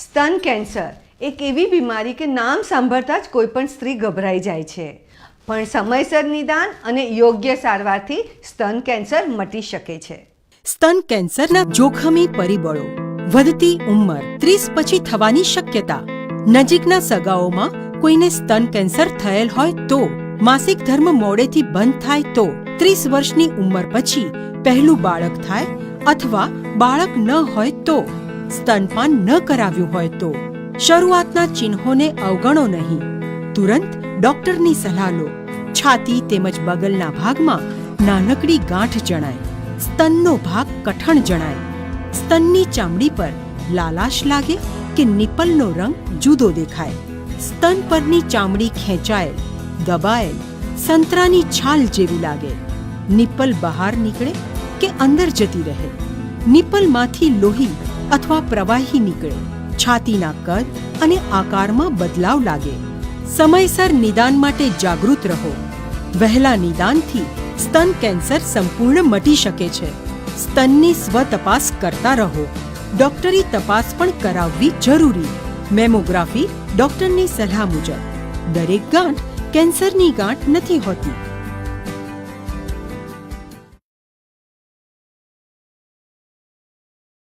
સ્તન કેન્સર એક એવી બીમારી કે નામ સાંભળતા જ કોઈ પણ સ્ત્રી ગભરાઈ જાય છે, પણ સમયસર નિદાન અને યોગ્ય સારવારથી સ્તન કેન્સર મટી શકે છે. સ્તન કેન્સરના જોખમી પરિબળો: વધતી ઉંમર, 30 પછી થવાની શક્યતા, નજીકના સગાઓમાં કોઈને સ્તન કેન્સર થયેલ હોય તો, માસિક ધર્મ મોડેથી બંધ થાય તો, 30 વર્ષની ઉંમર પછી પહેલું બાળક થાય અથવા બાળક ન હોય તો, સ્તનપાન ન કરાવ્યું હોય તો, શરૂઆતના ચિહ્નોને અવગણો નહીં. તુરંત ડોક્ટરની સલાહ લો. છાતી તેમજ બગલના ભાગમાં નાનકડી ગાંઠ જણાય, સ્તનનો ભાગ કઠણ જણાય, સ્તનની ચામડી પર લાલાશ લાગે કે નિપલનો રંગ જુદો દેખાય, સ્તન પરની ચામડી ખેંચાયેલ, દબાયેલ, સંતરાની છાલ જેવી લાગે, નિપલ બહાર નીકળે કે અંદર જતી રહે, નિપલમાંથી લોહી અથવા પ્રવાહી નીકળે, છાતીના કદ અને આકારમાં બદલાવ લાગે. સમયસર નિદાન માટે જાગૃત રહો. વહેલા નિદાનથી સ્તન કેન્સર સંપૂર્ણ મટી શકે છે. સ્તનની સ્વતપાસ કરતા રહો. ડોક્ટરી તપાસ પણ કરાવવી જરૂરી. મેમોગ્રાફી ડોક્ટરની સલાહ મુજબ. દરેક ગાંઠ કેન્સરની ગાંઠ નથી હોતી.